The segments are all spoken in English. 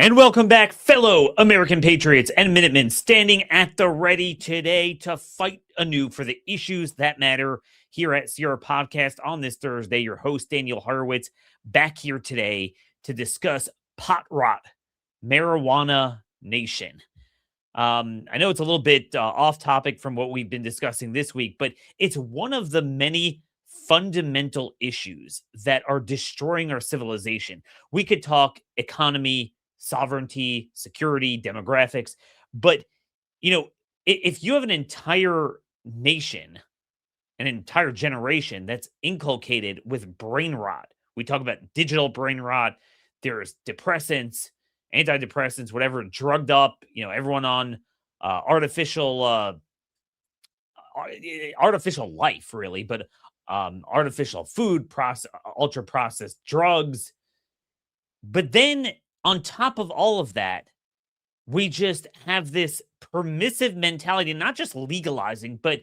And welcome back, fellow American patriots and Minutemen, standing at the ready today to fight anew for the issues that matter here at Sierra Podcast on this Thursday. Your host, Daniel Horowitz, back here today to discuss pot rot, marijuana nation. I know it's a little bit off topic from what we've been discussing this week, but it's one of the many fundamental issues that are destroying our civilization. We could talk economy, sovereignty, security, demographics, but if you have an entire nation, an entire generation that's inculcated with brain rot, we talk about digital brain rot, there's depressants, antidepressants, whatever, drugged up, everyone on artificial life, really, but artificial food, ultra processed drugs. But then on top of all of that, we just have this permissive mentality, not just legalizing, but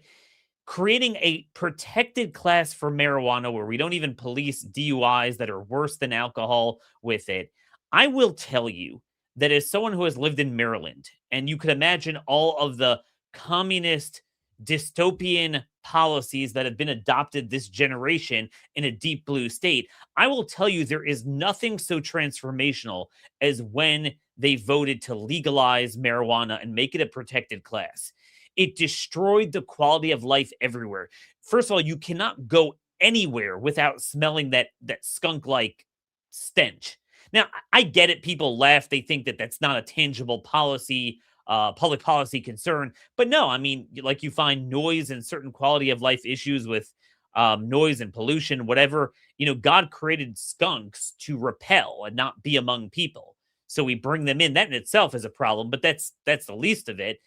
creating a protected class for marijuana where we don't even police DUIs that are worse than alcohol with it. I will tell you that as someone who has lived in Maryland, and you could imagine all of the communist dystopian policies that have been adopted this generation in a deep blue state, I will tell you there is nothing so transformational as when they voted to legalize marijuana and make it a protected class. It destroyed the quality of life everywhere. First of all, you cannot go anywhere without smelling that skunk-like stench. Now, I get it. People laugh. They think that that's not a tangible policy, public policy concern. But no, I mean, like you find noise and certain quality of life issues with noise and pollution, whatever. God created skunks to repel and not be among people. So we bring them in. That in itself is a problem, but that's the least of it.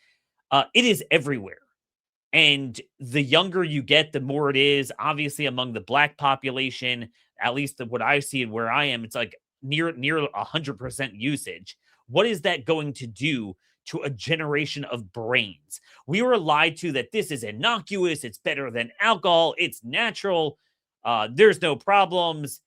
It is everywhere. And the younger you get, the more it is. Obviously, among the Black population, at least what I see and where I am, it's like near 100% usage. What is that going to do to a generation of brains? We were lied to that this is innocuous, it's better than alcohol, it's natural, there's no problems,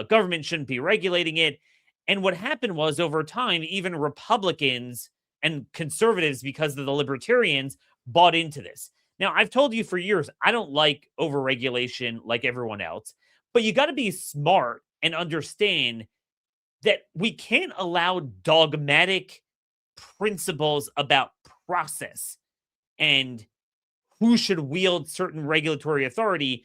government shouldn't be regulating it. And what happened was, over time, even Republicans and conservatives, because of the libertarians, bought into this. Now, I've told you for years, I don't like overregulation like everyone else, but you got to be smart and understand that we can't allow dogmatic principles about process and who should wield certain regulatory authority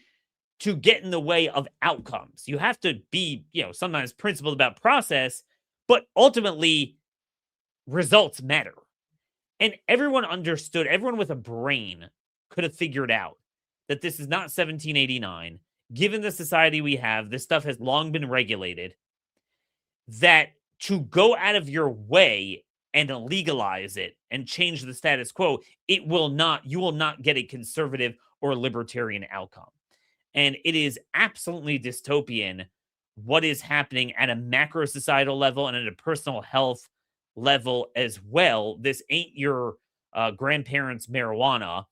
to get in the way of outcomes. You have to be, sometimes principled about process, but ultimately results matter. And everyone understood, everyone with a brain could have figured out that this is not 1789. Given the society we have, this stuff has long been regulated, that to go out of your way and legalize it and change the status quo, you will not get a conservative or libertarian outcome. And it is absolutely dystopian what is happening at a macro societal level and at a personal health level as well. This ain't your grandparents' marijuana.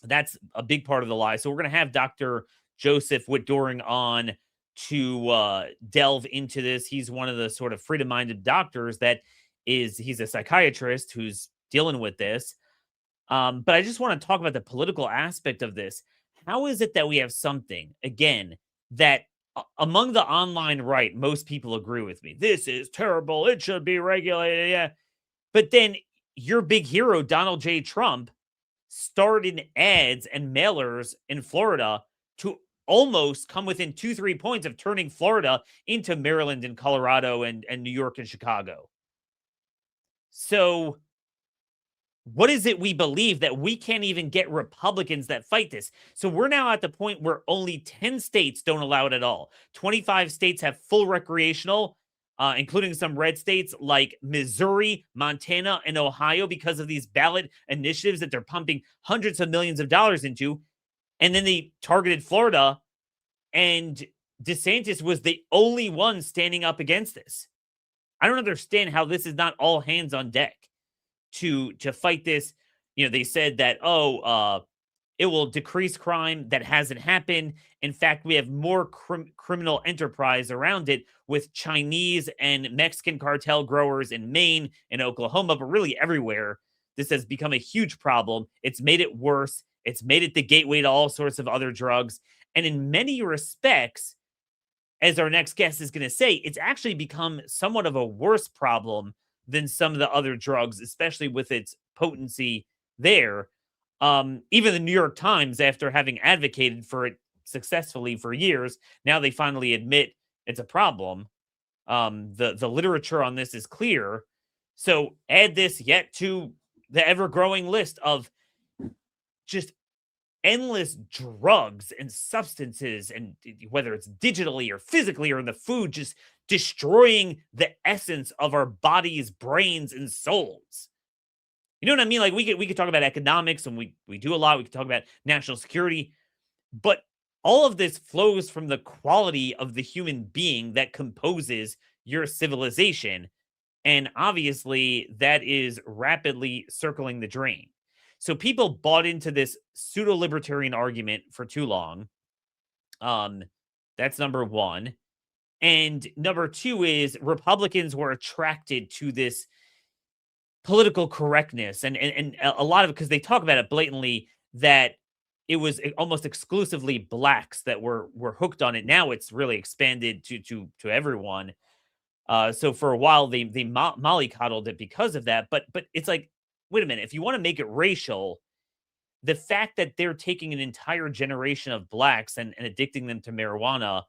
That's a big part of the lie. So we're going to have Dr. Josef Witt-Doering on to delve into this. He's one of the sort of freedom-minded doctors he's a psychiatrist who's dealing with this. But I just want to talk about the political aspect of this. How is it that we have something, again, that among the online right, most people agree with me? This is terrible. It should be regulated. Yeah. But then your big hero, Donald J. Trump, started ads and mailers in Florida to almost come within 2-3 points of turning Florida into Maryland and Colorado and New York and Chicago. So what is it we believe that we can't even get Republicans that fight this? So we're now at the point where only 10 states don't allow it at all. 25 states have full recreational, including some red states like Missouri, Montana, and Ohio, because of these ballot initiatives that they're pumping hundreds of millions of dollars into. And then they targeted Florida, and DeSantis was the only one standing up against this. I don't understand how this is not all hands on deck to fight this. They said that, It will decrease crime. That hasn't happened. In fact, we have more criminal enterprise around it with Chinese and Mexican cartel growers in Maine and Oklahoma, but really everywhere. This has become a huge problem. It's made it worse. It's made it the gateway to all sorts of other drugs. And in many respects, as our next guest is going to say, it's actually become somewhat of a worse problem than some of the other drugs, especially with its potency there. Even the New York Times, after having advocated for it successfully for years, now they finally admit it's a problem. The literature on this is clear. So add this yet to the ever growing list of just endless drugs and substances, and whether it's digitally or physically or in the food, just destroying the essence of our bodies, brains, and souls. You know what I mean? Like we could talk about economics, and we do a lot. We could talk about national security, but all of this flows from the quality of the human being that composes your civilization. And obviously, that is rapidly circling the drain. So people bought into this pseudo libertarian argument for too long. Um, that's number one. And number two is Republicans were attracted to this political correctness, and a lot of it because they talk about it blatantly, that it was almost exclusively blacks that were hooked on it. Now it's really expanded to everyone. So for a while they mollycoddled it because of that. But it's like, wait a minute, if you want to make it racial, the fact that they're taking an entire generation of blacks and addicting them to marijuana,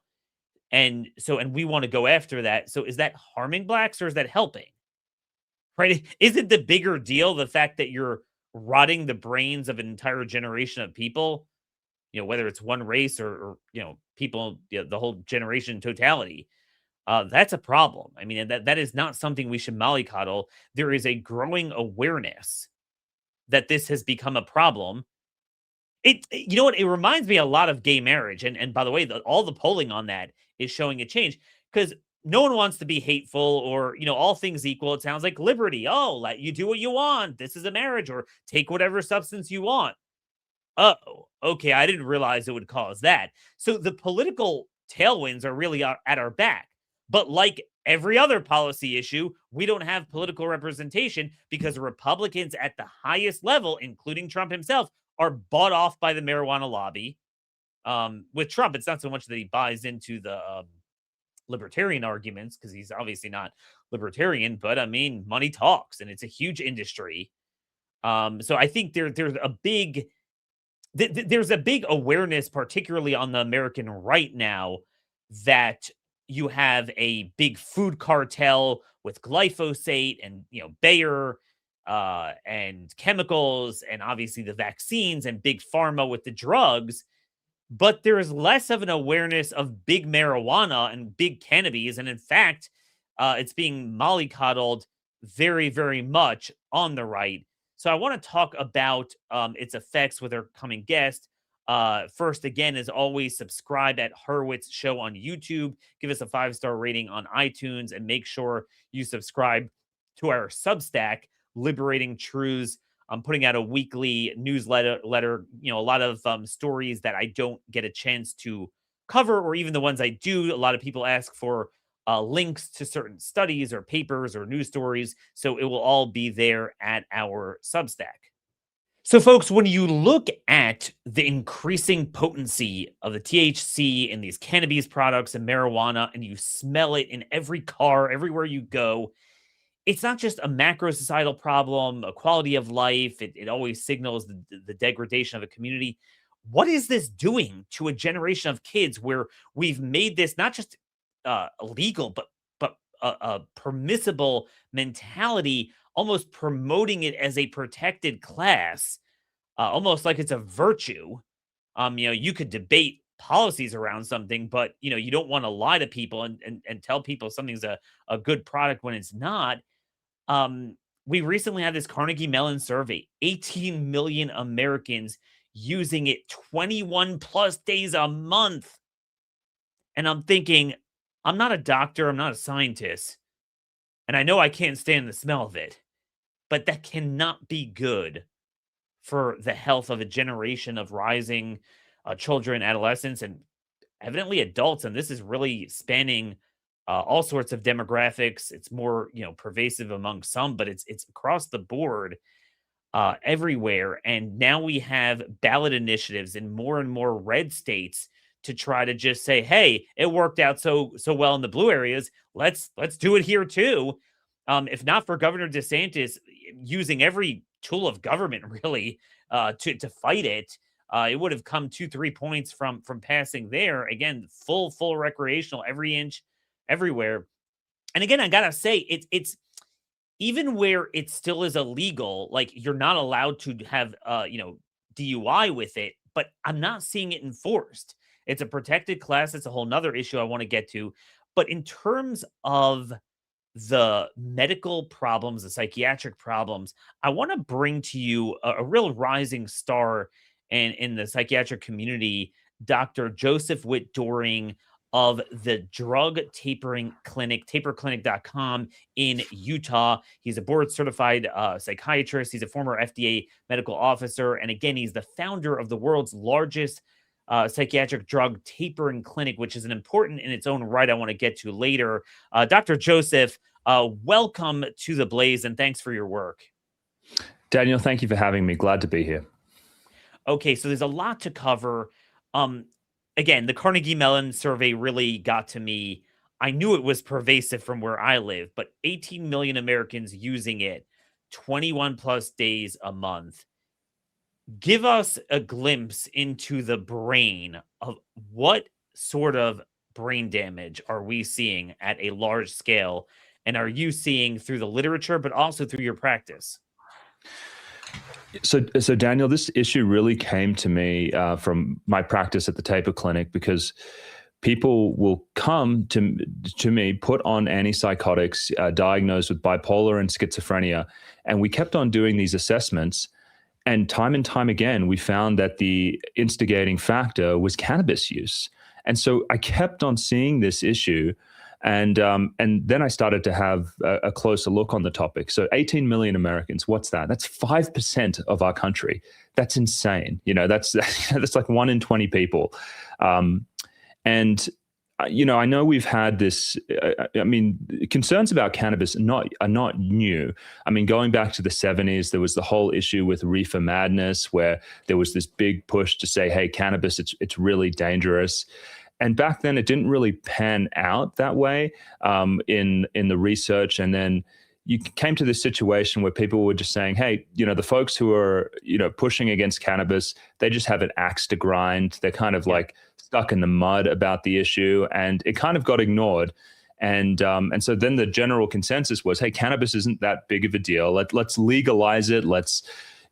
and we want to go after that. So is that harming blacks or is that helping? Right? Is it the bigger deal the fact that you're rotting the brains of an entire generation of people? Whether it's one race or people, the whole generation in totality. That's a problem. I mean, and that is not something we should mollycoddle. There is a growing awareness that this has become a problem. You know what? It reminds me a lot of gay marriage. And by the way, all the polling on that is showing a change, because no one wants to be hateful or, all things equal. It sounds like liberty. Oh, let you do what you want. This is a marriage, or take whatever substance you want. Oh, okay. I didn't realize it would cause that. So the political tailwinds are really at our back. But like every other policy issue, we don't have political representation because Republicans at the highest level, including Trump himself, are bought off by the marijuana lobby. With Trump, it's not so much that he buys into the libertarian arguments, because he's obviously not libertarian, but I mean, money talks, and it's a huge industry. So I think there's a big awareness, particularly on the American right now, that you have a big food cartel with glyphosate and Bayer and chemicals, and obviously the vaccines, and big pharma with the drugs. But there is less of an awareness of big marijuana and big cannabis, and in fact, it's being mollycoddled very, very much on the right. So I want to talk about its effects with our coming guest. First, again, as always, subscribe at Hurwitz Show on YouTube. Give us a 5-star rating on iTunes, and make sure you subscribe to our Substack, Liberating Truths. I'm putting out a weekly newsletter, a lot of stories that I don't get a chance to cover, or even the ones I do. A lot of people ask for links to certain studies or papers or news stories. So it will all be there at our Substack. So, folks, when you look at the increasing potency of the THC in these cannabis products and marijuana, and you smell it in every car, everywhere you go, it's not just a macro societal problem, a quality of life. It always signals the degradation of a community. What is this doing to a generation of kids, where we've made this not just illegal, but a permissible mentality, almost promoting it as a protected class, almost like it's a virtue. You could debate policies around something, but you don't want to lie to people and tell people something's a good product when it's not. We recently had this Carnegie Mellon survey, 18 million Americans using it 21 plus days a month. And I'm thinking, I'm not a doctor, I'm not a scientist, and I know I can't stand the smell of it, but that cannot be good for the health of a generation of rising children, adolescents, and evidently adults. And this is really spanning all sorts of demographics. It's more, pervasive among some, but it's across the board everywhere. And now we have ballot initiatives in more and more red states to try to just say, "Hey, it worked out so well in the blue areas. Let's do it here too." If not for Governor DeSantis using every tool of government, really, to fight it, it would have come 2-3 points from passing there. Again, full recreational, every inch, everywhere. And again, I gotta say, it's even where it still is illegal, like you're not allowed to have DUI with it, but I'm not seeing it enforced. It's a protected class. It's a whole nother issue I want to get to. But in terms of the medical problems, the psychiatric problems, I want to bring to you a real rising star in the psychiatric community, Dr. Josef Witt-Doering of the drug tapering clinic, taperclinic.com in Utah. He's a board certified psychiatrist. He's a former FDA medical officer. And again, he's the founder of the world's largest psychiatric drug tapering clinic, which is an important in its own right I want to get to later. Dr. Josef, welcome to The Blaze, and thanks for your work. Daniel, thank you for having me. Glad to be here. Okay, so there's a lot to cover. Again, the Carnegie Mellon survey really got to me. I knew it was pervasive from where I live, but 18 million Americans using it 21 plus days a month. Give us a glimpse into the brain of what sort of brain damage are we seeing at a large scale, and are you seeing through the literature, but also through your practice? So Daniel, this issue really came to me from my practice at the Taper Clinic, because people will come to me, put on antipsychotics, diagnosed with bipolar and schizophrenia, and we kept on doing these assessments. And time again, we found that the instigating factor was cannabis use. And so I kept on seeing this issue. And then I started to have a closer look on the topic. So 18 million Americans, what's that? That's 5% of our country. That's insane. That's like 1 in 20 people. I know we've had this, concerns about cannabis are not new. I mean, going back to the 70s, there was the whole issue with reefer madness, where there was this big push to say, hey, cannabis, it's really dangerous. And back then, it didn't really pan out that way in the research. And then you came to this situation where people were just saying, hey, the folks who are, pushing against cannabis, they just have an axe to grind. They're kind of like stuck in the mud about the issue, and it kind of got ignored. And so then the general consensus was, hey, cannabis isn't that big of a deal. Let's legalize it. Let's,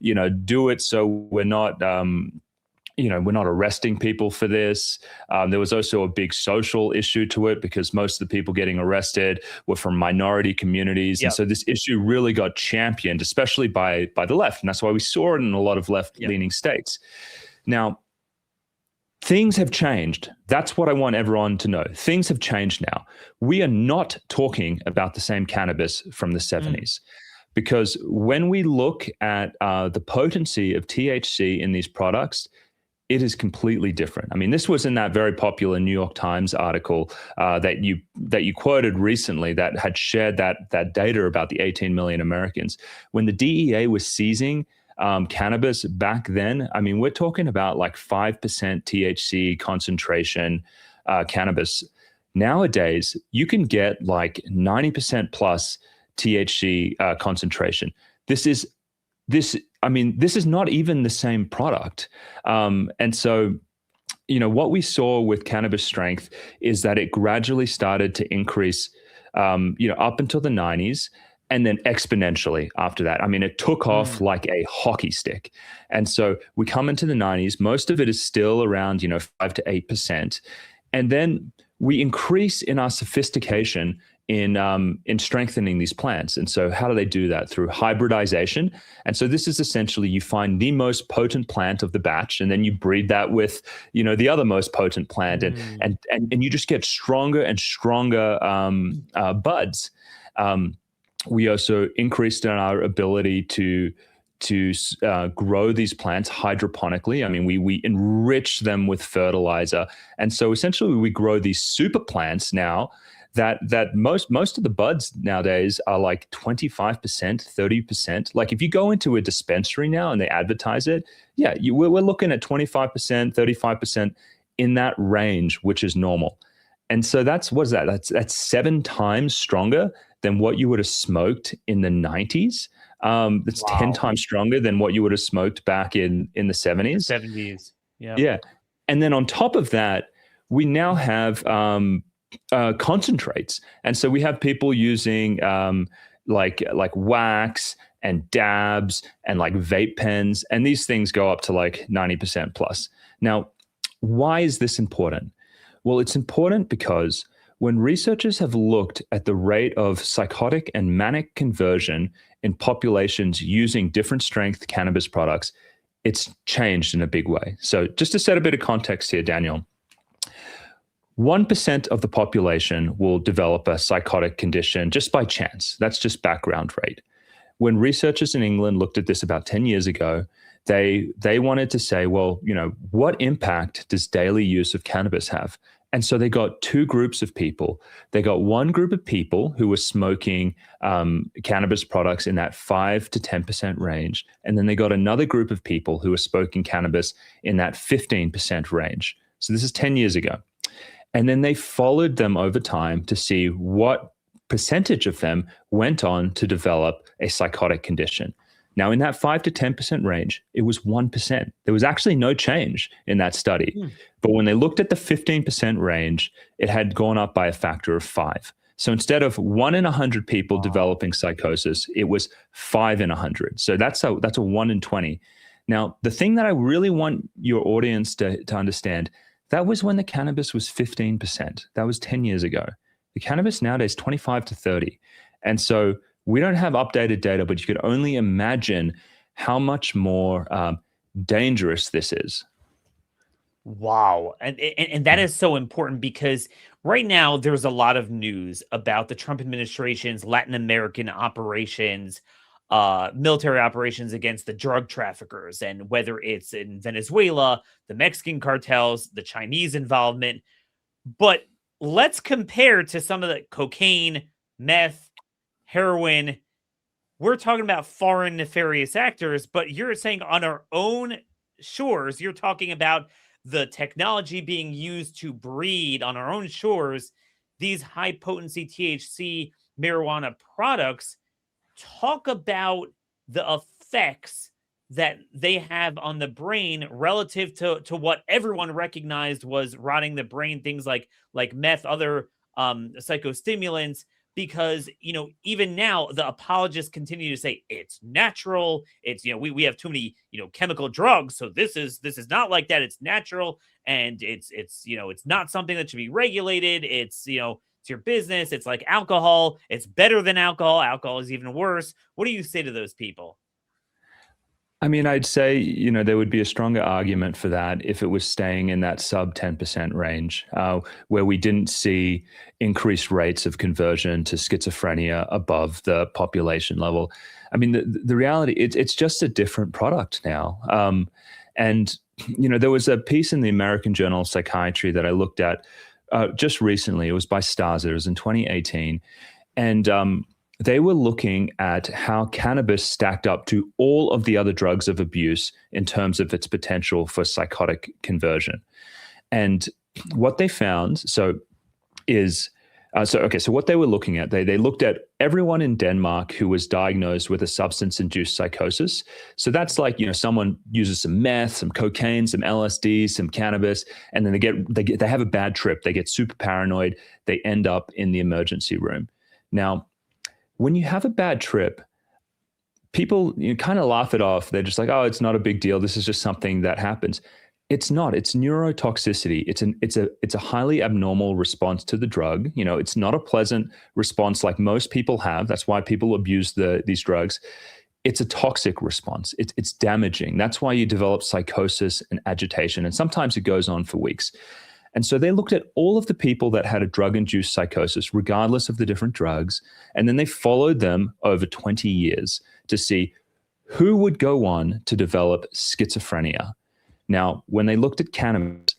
do it so we're not we're not arresting people for this. There was also a big social issue to it, because most of the people getting arrested were from minority communities. Yep. And so this issue really got championed, especially by the left. And that's why we saw it in a lot of left-leaning states. Now, things have changed. That's what I want everyone to know. Things have changed now. We are not talking about the same cannabis from the 70s. Because when we look at the potency of THC in these products, it is completely different. I mean, this was in that very popular New York Times article that you quoted recently, that had shared that data about the 18 million Americans. When the DEA was seizing cannabis back then, I mean, we're talking about like 5% THC concentration cannabis. Nowadays, you can get like 90% plus THC concentration. This is not even the same product. And so, what we saw with cannabis strength is that it gradually started to increase, up until the 90s, and then exponentially after that. I mean, it took off like a hockey stick. And so we come into the 90s, most of it is still around, 5 to 8%. And then we increase in our sophistication in strengthening these plants. And so how do they do that? Through hybridization. And so this is essentially, you find the most potent plant of the batch, and then you breed that with, the other most potent plant, and you just get stronger and stronger buds. We also increased in our ability to grow these plants hydroponically. I mean, we enrich them with fertilizer, and so essentially we grow these super plants now that most of the buds nowadays are like 25%, 30%. Like if you go into a dispensary now and they advertise it, we're looking at 25%, 35% in that range, which is normal. And so that's 7 times stronger than what you would have smoked in the 90s. It's 10 times stronger than what you would have smoked back in the 70s. 70s. Yeah. Yeah. And then on top of that, we now have concentrates. And so we have people using like wax and dabs and like vape pens, and these things go up to like 90% plus. Now, why is this important? Well, it's important because when researchers have looked at the rate of psychotic and manic conversion in populations using different strength cannabis products, it's changed in a big way. So just to set a bit of context here, Daniel, 1% of the population will develop a psychotic condition just by chance. That's just background rate. When researchers in England looked at this about 10 years ago, they wanted to say, well, what impact does daily use of cannabis have? And so they got 2 groups of people. They got one group of people who were smoking cannabis products in that 5 to 10% range. And then they got another group of people who were smoking cannabis in that 15% range. So this is 10 years ago. And then they followed them over time to see what percentage of them went on to develop a psychotic condition. Now, in that 5 to 10% range, it was 1%. There was actually no change in that study. But when they looked at the 15% range, it had gone up by a factor of 5. So instead of 1 in 100 people developing psychosis, it was 5 in 100. So that's a 1 in 20. Now, the thing that I really want your audience to understand, that was when the cannabis was 15%. That was 10 years ago. The cannabis nowadays, 25 to 30. And so we don't have updated data, but you could only imagine how much more dangerous this is. Wow. And that is so important because right now there's a lot of news about the Trump administration's Latin American operations, military operations against the drug traffickers, and whether it's in Venezuela, the Mexican cartels, the Chinese involvement. But let's compare to some of the cocaine, meth, heroin. We're talking about foreign nefarious actors, but you're saying on our own shores, you're talking about the technology being used to breed on our own shores these high potency THC marijuana products. Talk about the effects that they have on the brain relative to what everyone recognized was rotting the brain, things like meth, other psychostimulants, because even now the apologists continue to say it's natural, it's we have too many chemical drugs, so this is not like that, it's natural, and it's not something that should be regulated, it's it's your business, it's like alcohol, it's better than alcohol is even worse. What do you say to those people? I mean, I'd say, there would be a stronger argument for that if it was staying in that sub 10% range, where we didn't see increased rates of conversion to schizophrenia above the population level. I mean, the reality, it's just a different product now. And there was a piece in the American Journal of Psychiatry that I looked at just recently. It was by Staza. It was in 2018. And they were looking at how cannabis stacked up to all of the other drugs of abuse in terms of its potential for psychotic conversion. And what they found, so what they were looking at, they looked at everyone in Denmark who was diagnosed with a substance-induced psychosis. So that's like, someone uses some meth, some cocaine, some LSD, some cannabis, and then they have a bad trip. They get super paranoid. They end up in the emergency room. Now, when you have a bad trip, people kind of laugh it off. They're just like, oh, it's not a big deal. This is just something that happens. It's not. It's neurotoxicity. It's a highly abnormal response to the drug. It's not a pleasant response like most people have. That's why people abuse these drugs. It's a toxic response. It's damaging. That's why you develop psychosis and agitation. And sometimes it goes on for weeks. And so they looked at all of the people that had a drug-induced psychosis, regardless of the different drugs, and then they followed them over 20 years to see who would go on to develop schizophrenia. Now, when they looked at cannabis,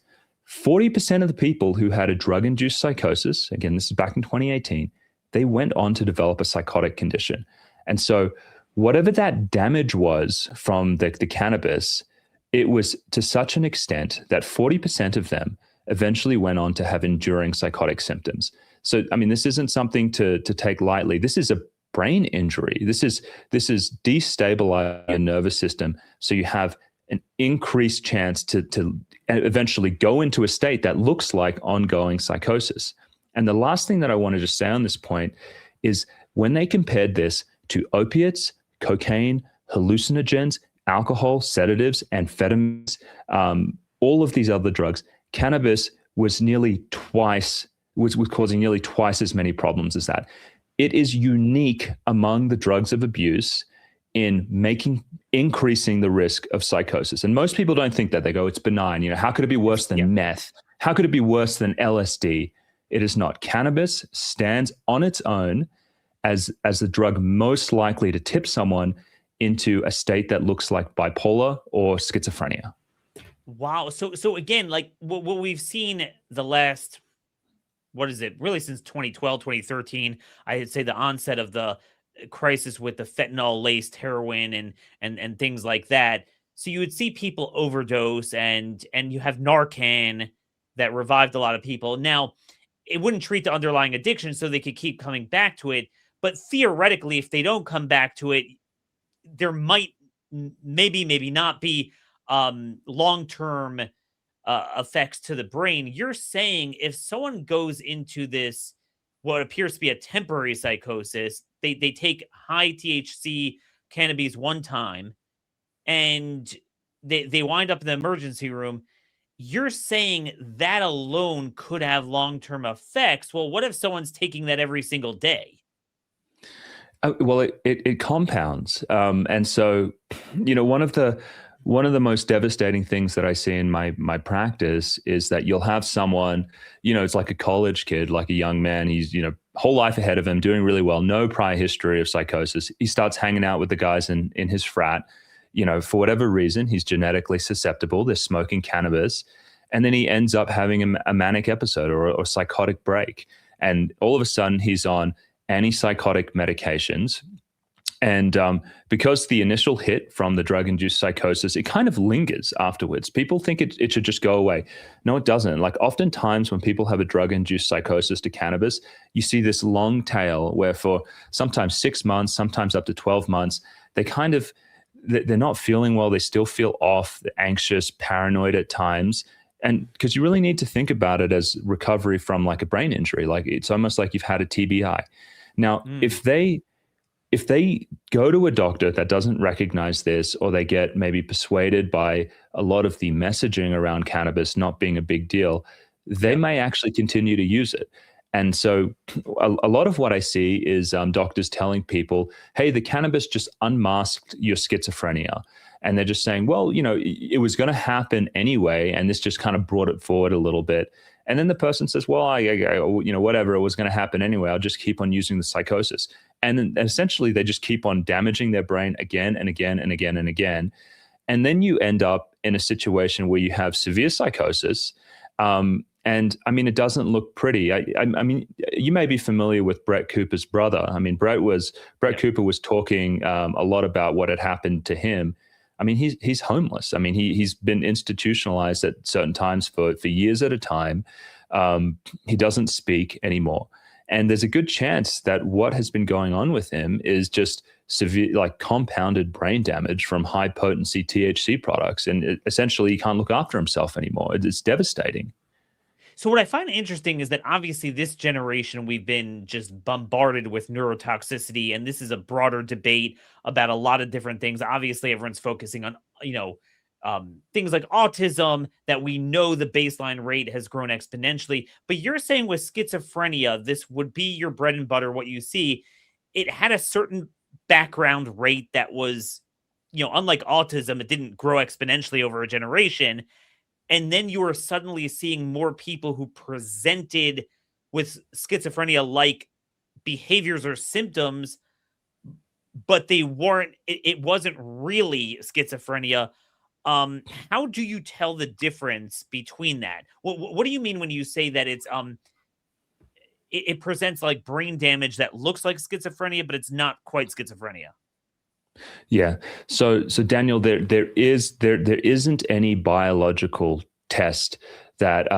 40% of the people who had a drug-induced psychosis, again, this is back in 2018, they went on to develop a psychotic condition. And so whatever that damage was from the cannabis, it was to such an extent that 40% of them eventually went on to have enduring psychotic symptoms. So, I mean, this isn't something to take lightly. This is a brain injury. This is destabilizing your nervous system. So you have an increased chance to eventually go into a state that looks like ongoing psychosis. And the last thing that I want to just say on this point is when they compared this to opiates, cocaine, hallucinogens, alcohol, sedatives, amphetamines, all of these other drugs, cannabis was causing nearly twice as many problems as that. It is unique among the drugs of abuse in increasing the risk of psychosis. And most people don't think that. They go, it's benign. You know, how could it be worse than meth? How could it be worse than LSD? It is not. Cannabis stands on its own as the drug most likely to tip someone into a state that looks like bipolar or schizophrenia. Wow. So again, like what we've seen the last, what is it, really since 2012, 2013, I'd say the onset of the crisis with the fentanyl-laced heroin and things like that. So you would see people overdose, and you have Narcan that revived a lot of people. Now, it wouldn't treat the underlying addiction, so they could keep coming back to it. But theoretically, if they don't come back to it, there might maybe not be long-term effects to the brain. You're saying if someone goes into this, what appears to be a temporary psychosis, they take high THC cannabis one time, and they wind up in the emergency room. You're saying that alone could have long-term effects. Well, what if someone's taking that every single day? Well, it compounds, and so one of the most devastating things that I see in my practice is that you'll have someone, it's like a college kid, like a young man. He's whole life ahead of him, doing really well, no prior history of psychosis. He starts hanging out with the guys in his frat. For whatever reason, he's genetically susceptible. They're smoking cannabis, and then he ends up having a manic episode or a psychotic break, and all of a sudden he's on antipsychotic medications. And because the initial hit from the drug-induced psychosis, it kind of lingers afterwards. People think it should just go away. No, it doesn't. Like oftentimes when people have a drug-induced psychosis to cannabis, you see this long tail where for sometimes 6 months, sometimes up to 12 months, they're not feeling well. They still feel off, they're anxious, paranoid at times. And because you really need to think about it as recovery from like a brain injury. Like it's almost like you've had a TBI. Now, if they go to a doctor that doesn't recognize this, or they get maybe persuaded by a lot of the messaging around cannabis not being a big deal, they may actually continue to use it. And so a lot of what I see is doctors telling people, hey, the cannabis just unmasked your schizophrenia. And they're just saying, well, it was going to happen anyway, and this just kind of brought it forward a little bit. And then the person says, well, whatever, it was going to happen anyway. I'll just keep on using the psychosis. And then essentially they just keep on damaging their brain again and again and again and again. And then you end up in a situation where you have severe psychosis. And I mean, it doesn't look pretty. I mean, you may be familiar with Brett Cooper's brother. I mean, Brett Cooper was talking a lot about what had happened to him. I mean, he's homeless. I mean, he's been institutionalized at certain times for years at a time. He doesn't speak anymore. And there's a good chance that what has been going on with him is just severe, like compounded brain damage from high-potency THC products. And essentially, he can't look after himself anymore. It's devastating. So what I find interesting is that obviously this generation, we've been just bombarded with neurotoxicity, and this is a broader debate about a lot of different things. Obviously, everyone's focusing on, things like autism, that we know the baseline rate has grown exponentially. But you're saying with schizophrenia, this would be your bread and butter, what you see. It had a certain background rate that was, unlike autism, it didn't grow exponentially over a generation. And then you were suddenly seeing more people who presented with schizophrenia-like behaviors or symptoms but they weren't. It wasn't really schizophrenia. How do you tell the difference between that? What do you mean when you say that it presents like brain damage that looks like schizophrenia, but it's not quite schizophrenia? Yeah. So Daniel, there isn't any biological test that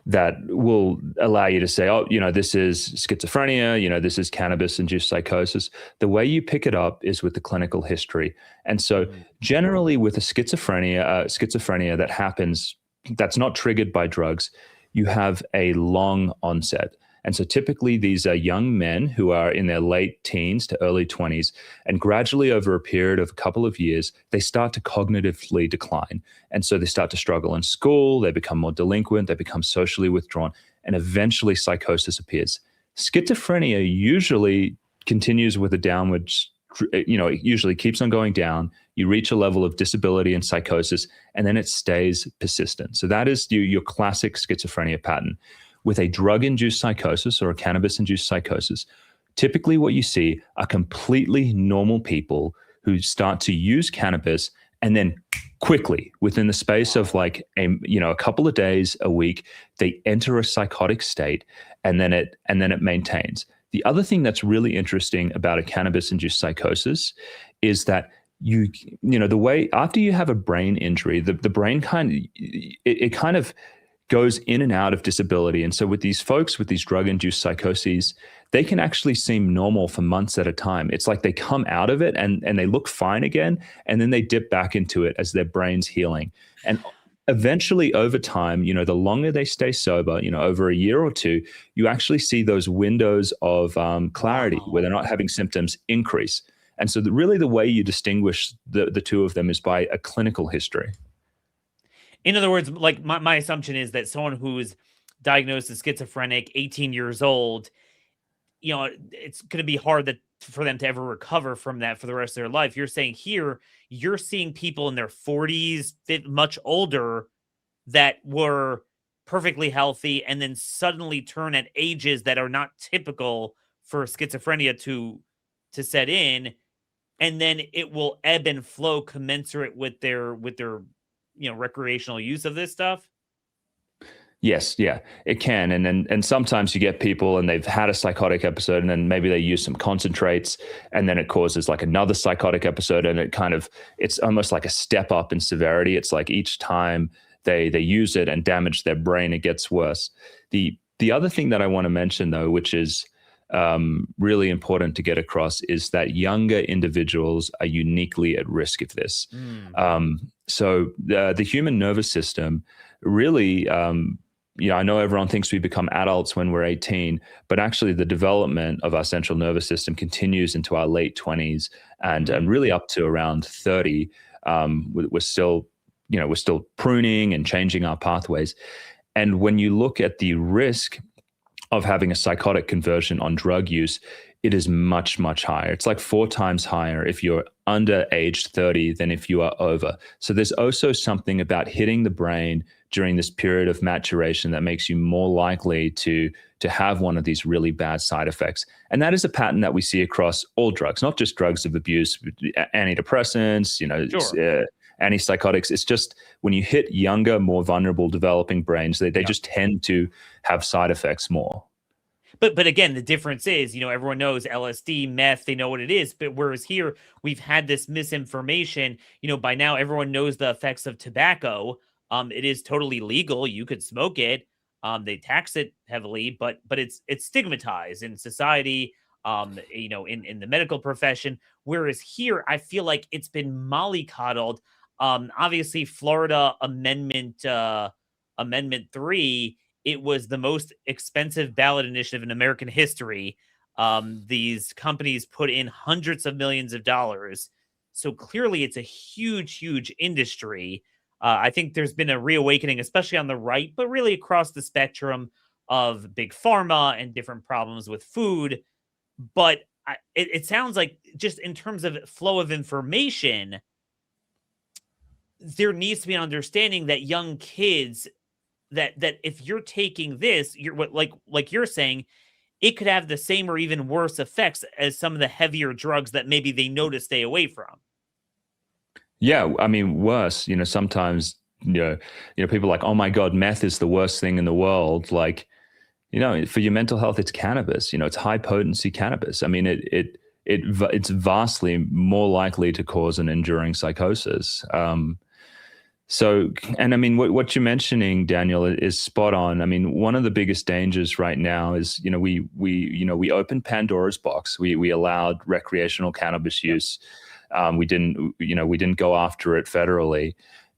that will allow you to say, oh, this is schizophrenia, this is cannabis-induced psychosis. The way you pick it up is with the clinical history. And so Mm. generally with a schizophrenia that happens, that's not triggered by drugs, you have a long onset. And so typically these are young men who are in their late teens to early 20s, and gradually over a period of a couple of years, they start to cognitively decline. And so they start to struggle in school, they become more delinquent, they become socially withdrawn, and eventually psychosis appears. Schizophrenia usually continues with a downward, it usually keeps on going down. You reach a level of disability and psychosis, and then it stays persistent. So that is your classic schizophrenia pattern. With a drug-induced psychosis or a cannabis-induced psychosis, typically what you see are completely normal people who start to use cannabis, and then quickly, within the space of like a couple of days, a week, they enter a psychotic state, and then it maintains. The other thing that's really interesting about a cannabis-induced psychosis is that the way after you have a brain injury, the brain it kind of goes in and out of disability. And so with these folks with these drug-induced psychoses, they can actually seem normal for months at a time. It's like they come out of it and they look fine again, and then they dip back into it as their brain's healing. And eventually over time, the longer they stay sober, over a year or two, you actually see those windows of clarity where they're not having symptoms increase. And so really the way you distinguish the two of them is by a clinical history. In other words, like my assumption is that someone who's diagnosed as schizophrenic, 18 years old, it's going to be hard for them to ever recover from that for the rest of their life. You're saying here, you're seeing people in their 40s, much older, that were perfectly healthy and then suddenly turn at ages that are not typical for schizophrenia to set in, and then it will ebb and flow commensurate with their recreational use of this stuff. Yes, yeah, it can. And sometimes you get people and they've had a psychotic episode, and then maybe they use some concentrates, and then it causes like another psychotic episode, and it's almost like a step up in severity. It's like each time they use it and damage their brain, it gets worse. The other thing that I want to mention though, which is really important to get across, is that younger individuals are uniquely at risk of this. So the human nervous system really, I know everyone thinks we become adults when we're 18, but actually the development of our central nervous system continues into our late 20s and really up to around 30. We're still pruning and changing our pathways. And when you look at the risk of having a psychotic conversion on drug use, it is much, much higher. It's like 4 times higher if you're under age 30 than if you are over. So there's also something about hitting the brain during this period of maturation that makes you more likely to have one of these really bad side effects. And that is a pattern that we see across all drugs, not just drugs of abuse, antidepressants, Sure. Antipsychotics. It's just when you hit younger, more vulnerable developing brains, they just tend to have side effects more. But again, the difference is, everyone knows LSD, meth, they know what it is. But whereas here, we've had this misinformation. By now, everyone knows the effects of tobacco. It is totally legal. You could smoke it. They tax it heavily, but it's stigmatized in society. In the medical profession. Whereas here, I feel like it's been mollycoddled. Obviously, Florida Amendment 3. It was the most expensive ballot initiative in American history. These companies put in hundreds of millions of dollars. So clearly it's a huge, huge industry. I think there's been a reawakening, especially on the right, but really across the spectrum of big pharma and different problems with food. But it sounds like just in terms of flow of information, there needs to be an understanding that young kids that if you're taking this, you're like you're saying, it could have the same or even worse effects as some of the heavier drugs that maybe they know to stay away from. Yeah, I mean, worse. Sometimes people are like, oh my god, meth is the worst thing in the world. Like, for your mental health, it's cannabis. It's high potency cannabis. I mean, it's vastly more likely to cause an enduring psychosis. So, and I mean, what you're mentioning, Daniel, is spot on. I mean, one of the biggest dangers right now is, we opened Pandora's box. We allowed recreational cannabis use. We didn't go after it federally.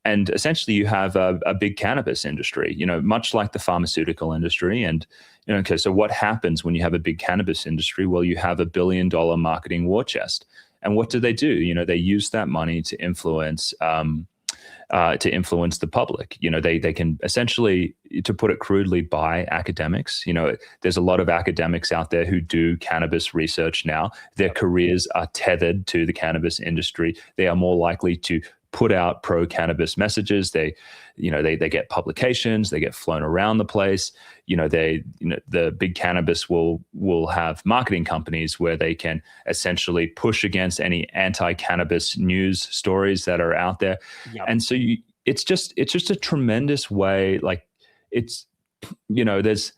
And essentially, you have a big cannabis industry, much like the pharmaceutical industry. And, okay, so what happens when you have a big cannabis industry? Well, you have $1 billion marketing war chest. And what do? They use that money to influence the public. They can essentially, to put it crudely, buy academics. There's a lot of academics out there who do cannabis research now. Their careers are tethered to the cannabis industry. They are more likely to put out pro-cannabis messages. They get publications. They get flown around the place. The big cannabis will have marketing companies where they can essentially push against any anti-cannabis news stories that are out there. Yep. And so it's just a tremendous way. Like, it's there's.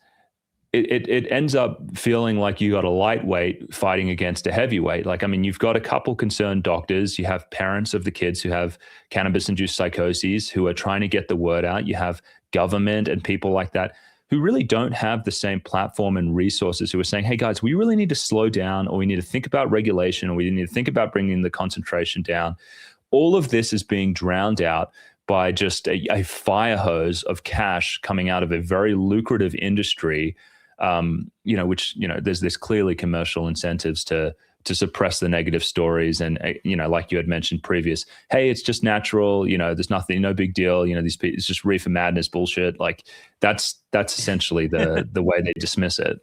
It ends up feeling like you got a lightweight fighting against a heavyweight. Like, I mean, you've got a couple concerned doctors. You have parents of the kids who have cannabis-induced psychoses who are trying to get the word out. You have government and people like that who really don't have the same platform and resources, who are saying, hey, guys, we really need to slow down, or we need to think about regulation, or we need to think about bringing the concentration down. All of this is being drowned out by just a fire hose of cash coming out of a very lucrative industry, which, there's clearly commercial incentives to suppress the negative stories. And, like you had mentioned previous, hey, it's just natural, there's nothing, no big deal. These people, it's just reefer madness bullshit. Like, that's essentially the way they dismiss it.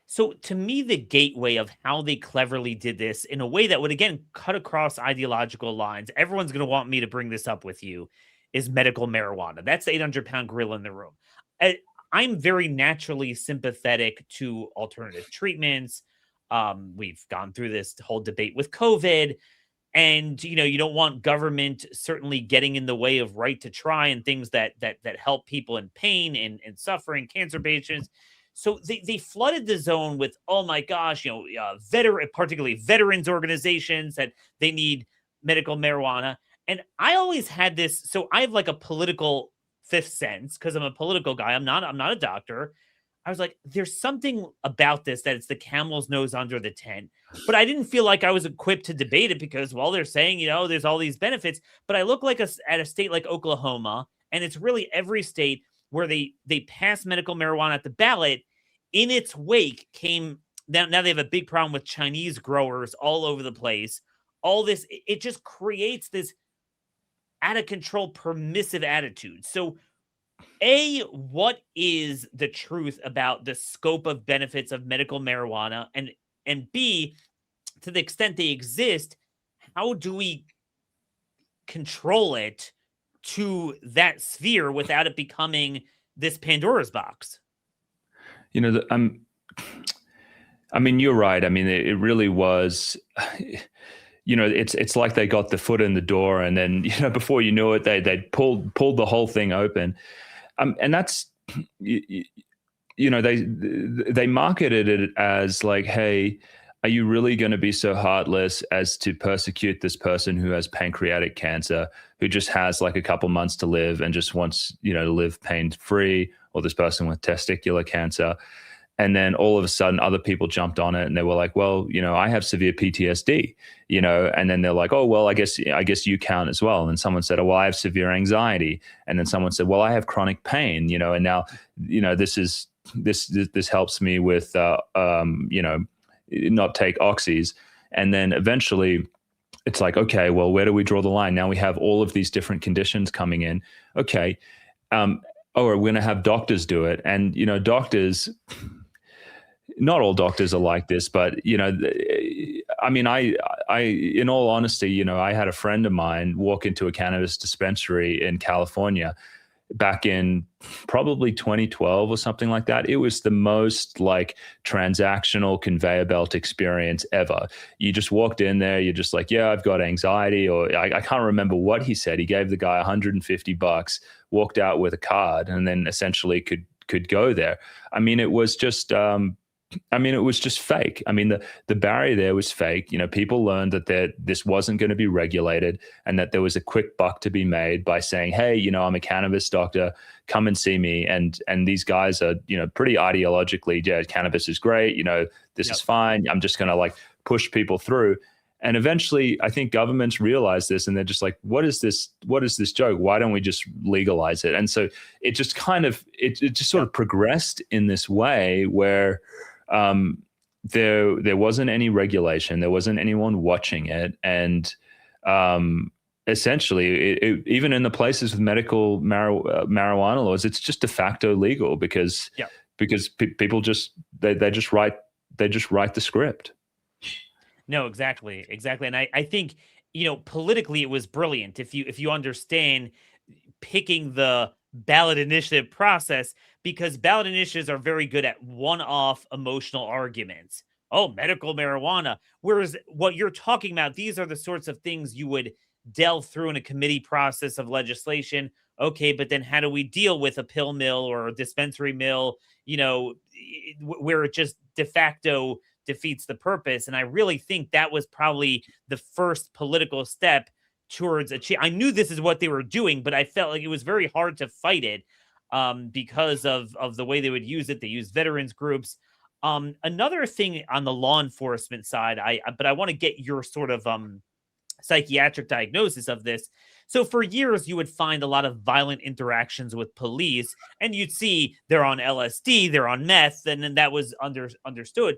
So to me, the gateway of how they cleverly did this in a way that would, again, cut across ideological lines, everyone's going to want me to bring this up with you, is medical marijuana. That's the 800-pound gorilla in the room. I'm very naturally sympathetic to alternative treatments. We've gone through this whole debate with COVID, and you don't want government certainly getting in the way of right to try and things that help people in pain and suffering, cancer patients. So they flooded the zone with, oh my gosh, particularly veterans organizations, that they need medical marijuana. And I always had this. So I have like a political fifth sense because I'm a political guy. I'm not a doctor. I was like, there's something about this that it's the camel's nose under the tent. But I didn't feel like I was equipped to debate it because, well, they're saying, there's all these benefits. But I look like at a state like Oklahoma, and it's really every state where they pass medical marijuana at the ballot. In its wake came, now they have a big problem with Chinese growers all over the place. All this, it just creates this out of control, permissive attitude. So, A, what is the truth about the scope of benefits of medical marijuana? And B, to the extent they exist, how do we control it to that sphere without it becoming this Pandora's box? I mean, you're right. I mean, it really was. It's like they got the foot in the door, and then before you knew it, they pulled the whole thing open, and that's they marketed it as like, hey, are you really going to be so heartless as to persecute this person who has pancreatic cancer, who just has like a couple months to live and just wants to live pain free, or this person with testicular cancer? And then all of a sudden other people jumped on it and they were like, well, I have severe PTSD, and then they're like, oh, well, I guess you count as well. And then someone said, oh, well, I have severe anxiety. And then someone said, well, I have chronic pain, and now, this helps me with, not take oxys. And then eventually it's like, okay, well, where do we draw the line? Now we have all of these different conditions coming in. Okay. We're going to have doctors do it. And, doctors, not all doctors are like this, but, I mean, I, in all honesty, I had a friend of mine walk into a cannabis dispensary in California. back in probably 2012 or something like that. It was the most like transactional conveyor belt experience ever. You just walked in there, you're just like, yeah, I've got anxiety, or I can't remember what he said. He gave the guy $150, walked out with a card, and then essentially could go there. I mean, it was just it was just fake. I mean, the barrier there was fake. People learned that this wasn't going to be regulated, and that there was a quick buck to be made by saying, hey, I'm a cannabis doctor, come and see me. And these guys are, pretty ideologically, yeah, cannabis is great. This is fine. I'm just going to like push people through. And eventually, I think governments realize this, and they're just like, "What is this? What is this joke? Why don't we just legalize it?" And so it just it just sort of progressed in this way where there wasn't any regulation, there wasn't anyone watching it, and essentially, even in the places with medical marijuana laws, it's just de facto legal because people just they just write the script. No, exactly. And I think, politically it was brilliant. If you understand picking the ballot initiative process, because ballot initiatives are very good at one-off emotional arguments. Oh, medical marijuana. Whereas what you're talking about, these are the sorts of things you would delve through in a committee process of legislation. Okay, but then how do we deal with a pill mill or a dispensary mill, where it just de facto defeats the purpose? And I really think that was probably the first political step towards I knew this is what they were doing, but I felt like it was very hard to fight it because of the way they would use it. They use veterans groups. Another thing on the law enforcement side, I want to get your sort of psychiatric diagnosis of this. So for years, you would find a lot of violent interactions with police, and you'd see they're on LSD, they're on meth, and then that was understood.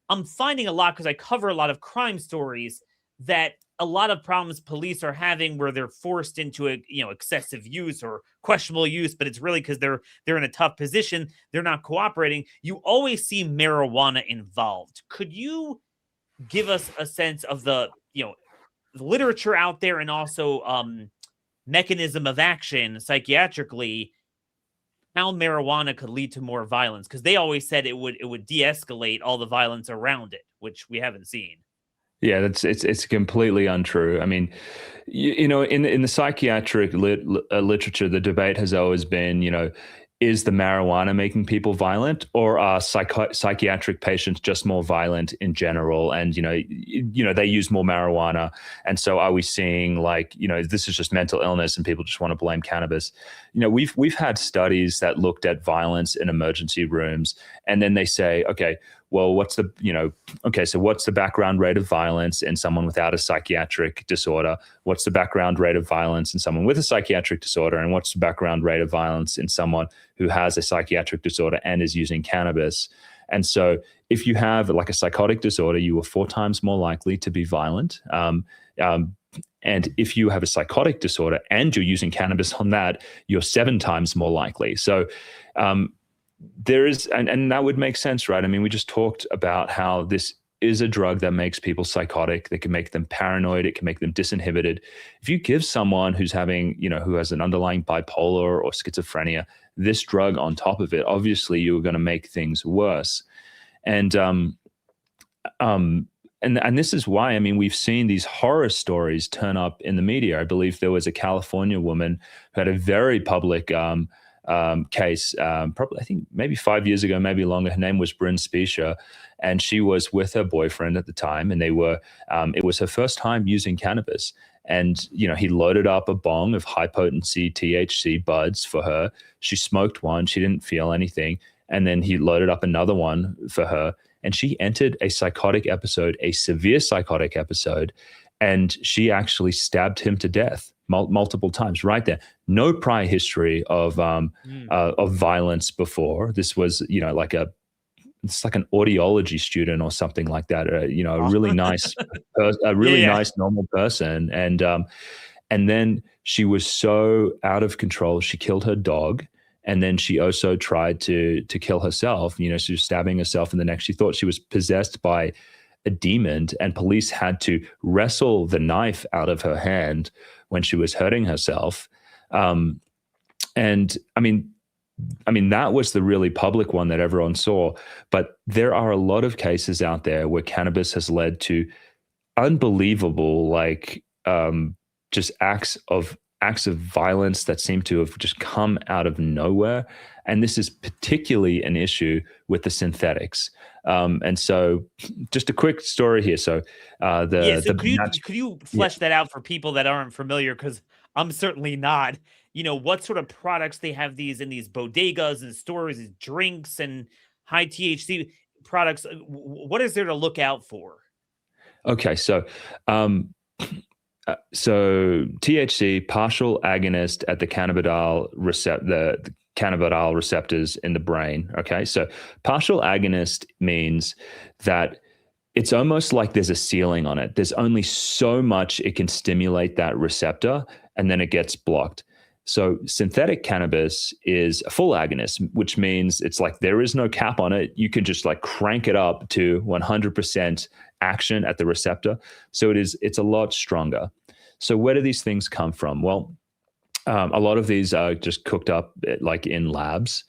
I'm finding a lot, because I cover a lot of crime stories, that a lot of problems police are having where they're forced into excessive use or questionable use, but it's really because they're in a tough position, they're not cooperating. You always see marijuana involved. Could you give us a sense of the literature out there, and also mechanism of action psychiatrically, how marijuana could lead to more violence? Because they always said it would de-escalate all the violence around it, which we haven't seen. Yeah, it's completely untrue. I mean, in the psychiatric literature, the debate has always been, is the marijuana making people violent, or are psychiatric patients just more violent in general? And they use more marijuana, and so are we seeing like this is just mental illness, and people just want to blame cannabis? We've had studies that looked at violence in emergency rooms, and then they say, okay, well, what's the background rate of violence in someone without a psychiatric disorder? What's the background rate of violence in someone with a psychiatric disorder? And what's the background rate of violence in someone who has a psychiatric disorder and is using cannabis? And so if you have like a psychotic disorder, you are 4 times more likely to be violent. And if you have a psychotic disorder and you're using cannabis on that, you're 7 times more likely. So there is, and that would make sense, right? I mean, we just talked about how this is a drug that makes people psychotic, that can make them paranoid, it can make them disinhibited. If you give someone who's having, who has an underlying bipolar or schizophrenia, this drug on top of it, obviously you're going to make things worse. And this is why, I mean, we've seen these horror stories turn up in the media. I believe there was a California woman who had a very public case, probably I think maybe 5 years ago, maybe longer. Her name was Bryn Specia, and she was with her boyfriend at the time, and they were. It was her first time using cannabis, and he loaded up a bong of high-potency THC buds for her. She smoked one, she didn't feel anything, and then he loaded up another one for her, and she entered a psychotic episode, a severe psychotic episode, and she actually stabbed him to death multiple times right there. No prior history of violence before. This was, it's like an audiology student or something like that. A really nice, nice, normal person. And then she was so out of control, she killed her dog. And then she also tried to kill herself. She was stabbing herself in the neck. She thought she was possessed by a demon, and police had to wrestle the knife out of her hand when she was hurting herself. And And I mean, that was the really public one that everyone saw. But there are a lot of cases out there where cannabis has led to unbelievable, like, just acts of violence that seem to have just come out of nowhere. And this is particularly an issue with the synthetics. And so, just a quick story here. So, So could you flesh that out for people that aren't familiar? Because I'm certainly not. What sort of products they have these in these bodegas and stores, these drinks and high THC products. What is there to look out for? Okay, so THC, partial agonist at the cannabidiol receptors in the brain. Okay, so partial agonist means that it's almost like there's a ceiling on it. There's only so much it can stimulate that receptor, and then it gets blocked. So synthetic cannabis is a full agonist, which means it's like there is no cap on it. You can just like crank it up to 100% action at the receptor. So it's a lot stronger. So where do these things come from? Well, a lot of these are just cooked up like in labs.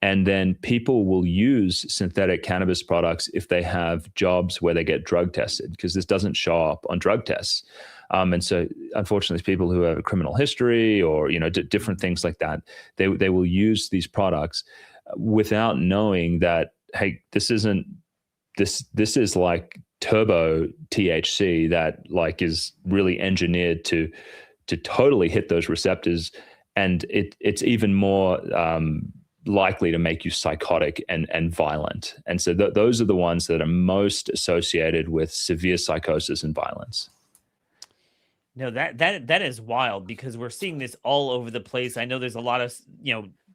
And then people will use synthetic cannabis products if they have jobs where they get drug tested, because this doesn't show up on drug tests. And so, unfortunately, people who have a criminal history or different things like that, they will use these products without knowing that, hey, this is like turbo THC that like is really engineered to totally hit those receptors, and it's even more likely to make you psychotic and violent. And so those are the ones that are most associated with severe psychosis and violence. No, that is wild, because we're seeing this all over the place. I know there's a lot of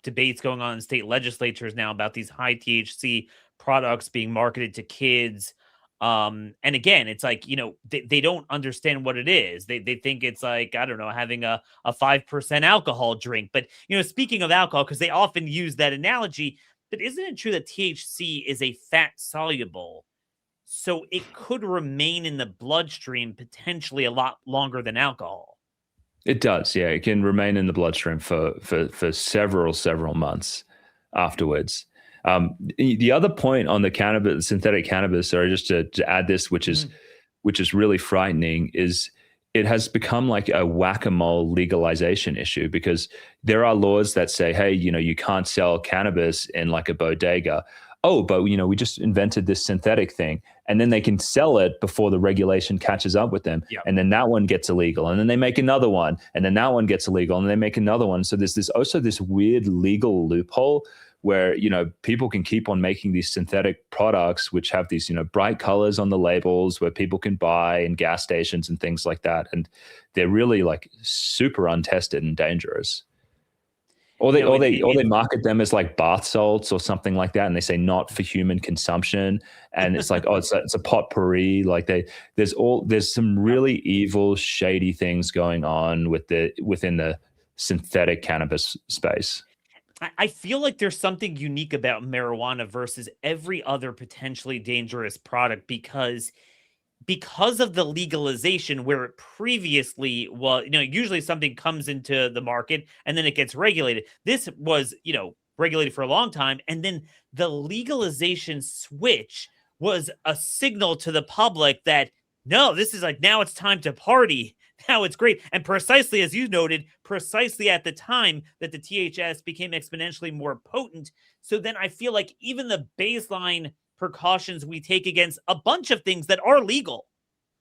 debates going on in state legislatures now about these high THC products being marketed to kids. And again, it's like, they don't understand what it is. They think it's like, I don't know, having a 5% alcohol drink. But, speaking of alcohol, because they often use that analogy, but isn't it true that THC is a fat soluble? So it could remain in the bloodstream potentially a lot longer than alcohol. It does, yeah. It can remain in the bloodstream for several months afterwards. The other point on the synthetic cannabis, or just to add this, which is really frightening, is it has become like a whack-a-mole legalization issue, because there are laws that say, hey, you can't sell cannabis in like a bodega. Oh, but we just invented this synthetic thing, and then they can sell it before the regulation catches up with them. Yep. And then that one gets illegal, and then they make another one, and then that one gets illegal, and they make another one. So there's this weird legal loophole where people can keep on making these synthetic products, which have these bright colors on the labels where people can buy in gas stations and things like that, and they're really like super untested and dangerous. Or they market them as like bath salts or something like that, and they say not for human consumption, and it's like, oh, it's a potpourri. Like there's some really evil, shady things going on within the synthetic cannabis space. I feel like there's something unique about marijuana versus every other potentially dangerous product, because of the legalization, where it previously was, usually something comes into the market and then it gets regulated. This was, regulated for a long time. And then the legalization switch was a signal to the public that, no, this is like, now it's time to party. Now it's great. And precisely as you noted, precisely at the time that the THS became exponentially more potent. So then I feel like even the baseline precautions we take against a bunch of things that are legal.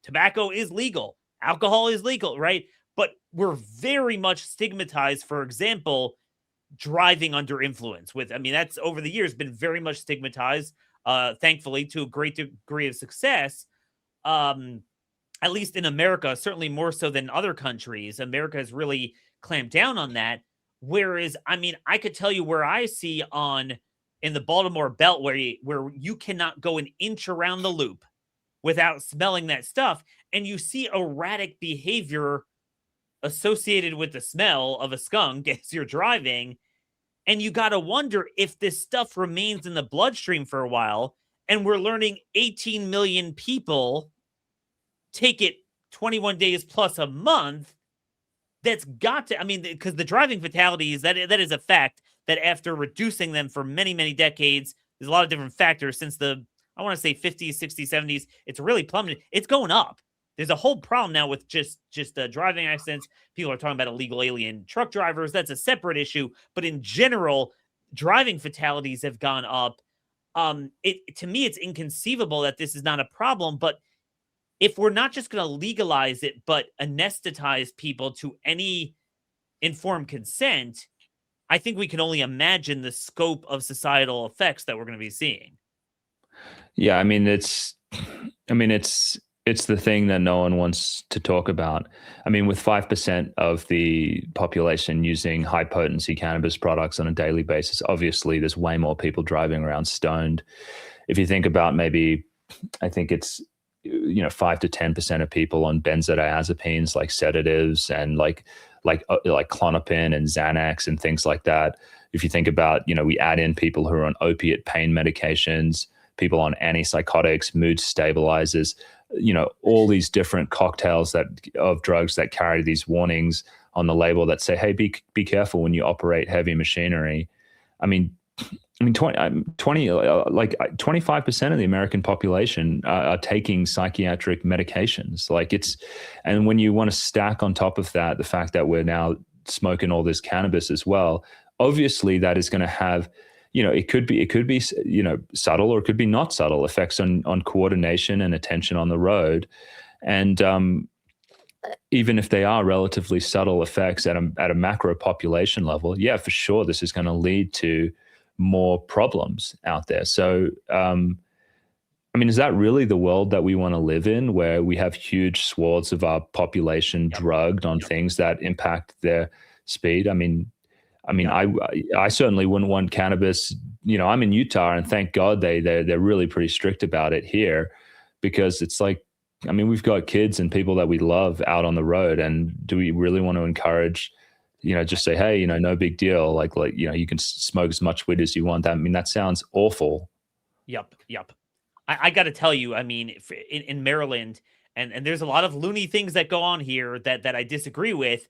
Tobacco is legal. Alcohol is legal, right? But we're very much stigmatized. For example, driving under influence that's over the years been very much stigmatized, thankfully to a great degree of success. At least in America, certainly more so than other countries. America has really clamped down on that. Whereas, I could tell you where I see in the Baltimore belt where you cannot go an inch around the loop without smelling that stuff. And you see erratic behavior associated with the smell of a skunk as you're driving. And you got to wonder if this stuff remains in the bloodstream for a while. And we're learning 18 million people take it 21 days plus a month. That's got to, I mean, because the driving fatalities, that is a fact that after reducing them for many, many decades, there's a lot of different factors since I want to say 50s, 60s, 70s, it's really plummeted. It's going up. There's a whole problem now with just driving accidents. People are talking about illegal alien truck drivers. That's a separate issue. But in general, driving fatalities have gone up. To me, it's inconceivable that this is not a problem, but if we're not just going to legalize it, but anesthetize people to any informed consent, I think we can only imagine the scope of societal effects that we're going to be seeing. Yeah, I mean, it's the thing that no one wants to talk about. I mean, with 5% of the population using high potency cannabis products on a daily basis, obviously there's way more people driving around stoned. If you think about maybe, I think it's 5 to 10% of people on benzodiazepines like sedatives and like Klonopin and Xanax and things like that. If you think about, we add in people who are on opiate pain medications, people on antipsychotics, mood stabilizers, all these different cocktails of drugs that carry these warnings on the label that say, hey, be careful when you operate heavy machinery. I mean, 25% of the American population are taking psychiatric medications. And when you want to stack on top of that, the fact that we're now smoking all this cannabis as well, obviously that is going to have, it could be, subtle or it could be not subtle effects on coordination and attention on the road. And even if they are relatively subtle effects at a macro population level, yeah, for sure, this is going to lead to more problems out there. So, is that really the world that we want to live in, where we have huge swaths of our population drugged on things that impact their speed? I certainly wouldn't want cannabis. I'm in Utah, and thank God they're really pretty strict about it here, because it's like, we've got kids and people that we love out on the road, and do we really want to encourage, just say, hey, no big deal, like you can smoke as much weed as you want? That sounds awful. Yep. I got to tell you, in Maryland, and there's a lot of loony things that go on here that I disagree with.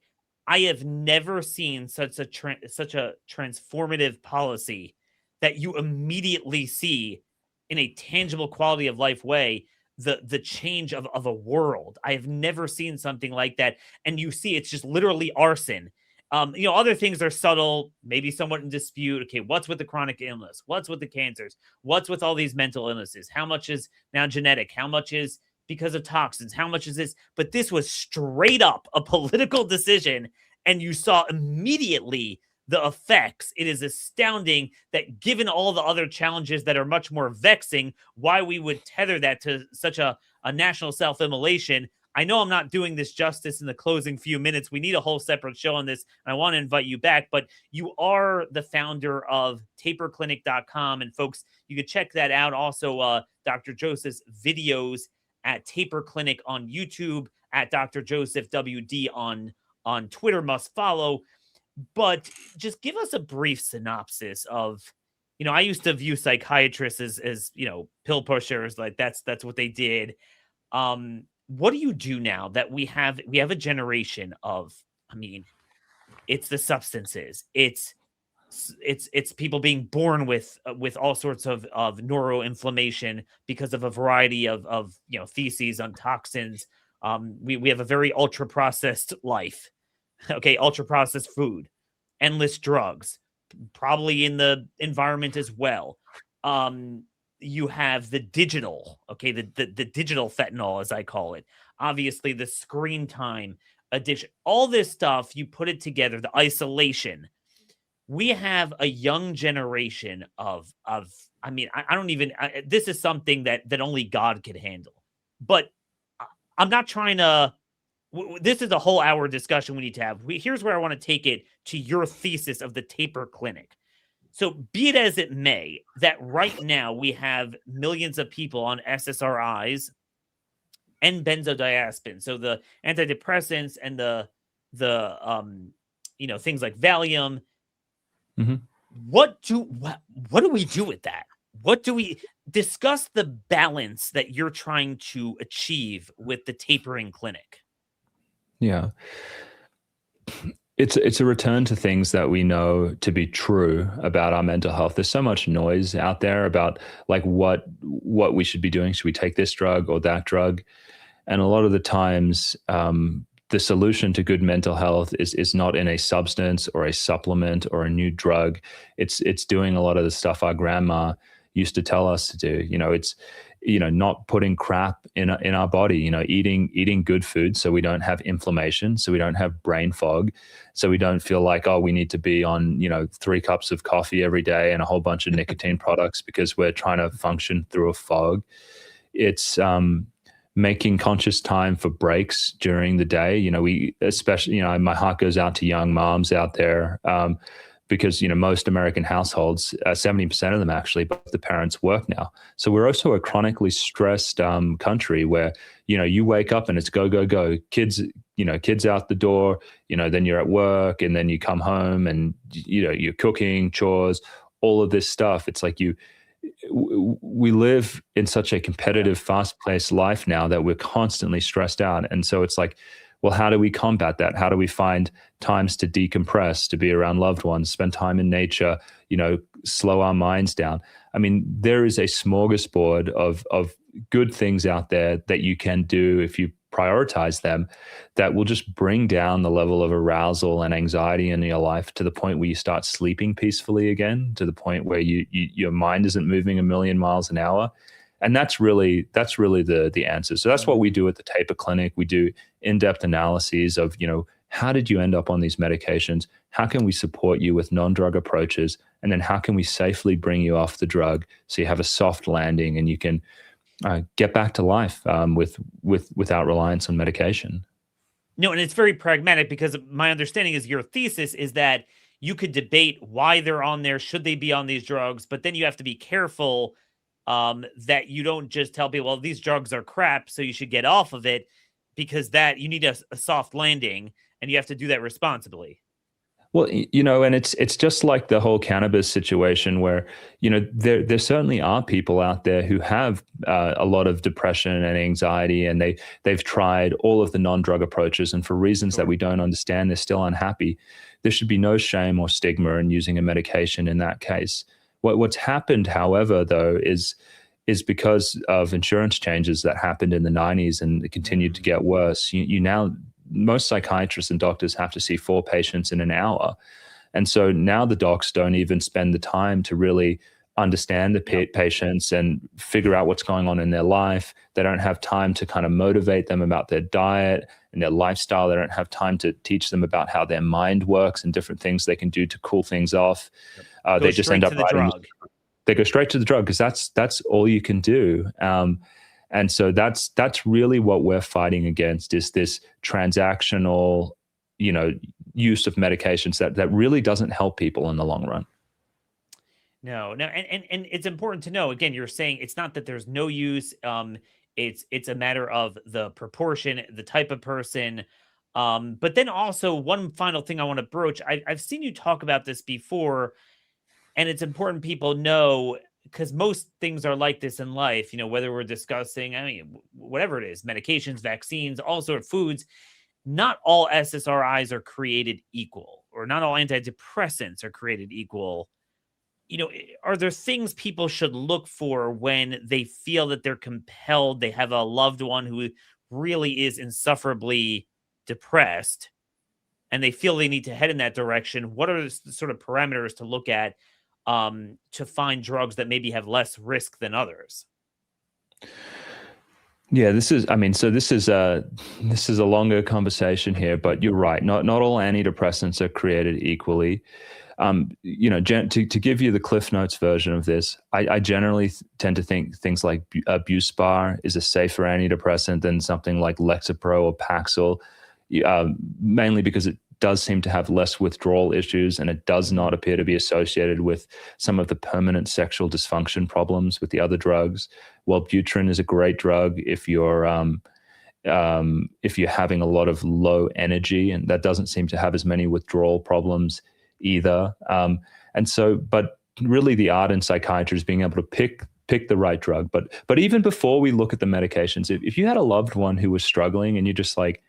I have never seen such a transformative policy that you immediately see in a tangible quality of life way the change of a world. I have never seen something like that. And you see it's just literally arson. Other things are subtle, maybe somewhat in dispute. Okay, what's with the chronic illness? What's with the cancers? What's with all these mental illnesses? How much is now genetic? How much is because of toxins? How much is this? But this was straight up a political decision, and you saw immediately the effects. It is astounding that, given all the other challenges that are much more vexing, why we would tether that to such a national self-immolation. I know I'm not doing this justice in the closing few minutes. We need a whole separate show on this, and I want to invite you back. But you are the founder of taperclinic.com, and folks, you could check that out. Also, Dr. Joseph's videos at Taper Clinic on YouTube, at Dr. Joseph WD on Twitter, must follow. But just give us a brief synopsis of, I used to view psychiatrists as pill pushers, like that's what they did. What do you do now that we have a generation of, it's the substances, it's people being born with all sorts of neuroinflammation because of a variety of theses on toxins. We have a very ultra processed life. Okay, ultra processed food, endless drugs, probably in the environment as well. You have the digital, okay, the digital fentanyl, as I call it. Obviously, the screen time addiction, all this stuff, you put it together, the isolation. We have a young generation of I don't even, this is something that only God could handle. But I'm not trying to, this is a whole hour discussion we need to have. Here's where I want to take it to your thesis of the Taper Clinic. So be it as it may, that right now we have millions of people on SSRIs and benzodiazepines. So the antidepressants and the things like Valium. Mm-hmm. What do we do with that? What do we discuss the balance that you're trying to achieve with the tapering clinic? Yeah. it's a return to things that we know to be true about our mental health. There's so much noise out there about like what we should be doing. Should we take this drug or that drug? And a lot of the times, the solution to good mental health is not in a substance or a supplement or a new drug. It's doing a lot of the stuff our grandma used to tell us to do. It's not putting crap in our body. Eating good food so we don't have inflammation, so we don't have brain fog, so we don't feel like, oh, we need to be on 3 cups of coffee every day and a whole bunch of nicotine products because we're trying to function through a fog. It's making conscious time for breaks during the day. We especially, my heart goes out to young moms out there, because most American households, 70% of them actually, both the parents work now. So we're also a chronically stressed country where you wake up and it's go go go. Kids out the door. Then you're at work, and then you come home and you're cooking, chores, all of this stuff. It's like we live in such a competitive, fast-paced life now that we're constantly stressed out. And so it's like, well, how do we combat that? How do we find times to decompress, to be around loved ones, spend time in nature, slow our minds down? I mean, there is a smorgasbord of good things out there that you can do if you prioritize them, that will just bring down the level of arousal and anxiety in your life to the point where you start sleeping peacefully again, to the point where your mind isn't moving a million miles an hour. And that's really the answer. So that's what we do at the Taper Clinic. We do in-depth analyses of, how did you end up on these medications? How can we support you with non-drug approaches? And then how can we safely bring you off the drug so you have a soft landing and you can get back to life without reliance on medication? No, and it's very pragmatic, because my understanding is your thesis is that you could debate why they're on there, should they be on these drugs, but then you have to be careful that you don't just tell people, well, these drugs are crap, so you should get off of it, because that you need a soft landing, and you have to do that responsibly. Well, and it's just like the whole cannabis situation where, there certainly are people out there who have a lot of depression and anxiety, and they've tried all of the non-drug approaches, and for reasons that we don't understand, they're still unhappy. There should be no shame or stigma in using a medication in that case. What's happened, however, though, is because of insurance changes that happened in the 90s and it continued to get worse. Most psychiatrists and doctors have to see 4 patients in an hour. And so now the docs don't even spend the time to really understand the patients and figure out what's going on in their life. They don't have time to kind of motivate them about their diet and their lifestyle. They don't have time to teach them about how their mind works and different things they can do to cool things off. They just end up writing. They go straight to the drug because that's all you can do. And so that's really what we're fighting against, is this transactional, use of medications that really doesn't help people in the long run. No, and it's important to know, again, you're saying it's not that there's no use. It's a matter of the proportion, the type of person. But then also one final thing I want to broach. I've seen you talk about this before, and it's important people know, because most things are like this in life, whether we're discussing, whatever it is, medications, vaccines, all sort of foods, not all SSRIs are created equal, or not all antidepressants are created equal. Are there things people should look for when they feel that they're compelled, they have a loved one who really is insufferably depressed, and they feel they need to head in that direction? What are the sort of parameters to look at to find drugs that maybe have less risk than others? Yeah, this is a longer conversation here, but you're right. Not all antidepressants are created equally. To give you the Cliff Notes version of this, I generally tend to think things like Buspar is a safer antidepressant than something like Lexapro or Paxil, mainly because it does seem to have less withdrawal issues, and it does not appear to be associated with some of the permanent sexual dysfunction problems with the other drugs. Wellbutrin is a great drug if you're having a lot of low energy, and that doesn't seem to have as many withdrawal problems either. But really the art in psychiatry is being able to pick the right drug. But even before we look at the medications, if you had a loved one who was struggling and you're just like,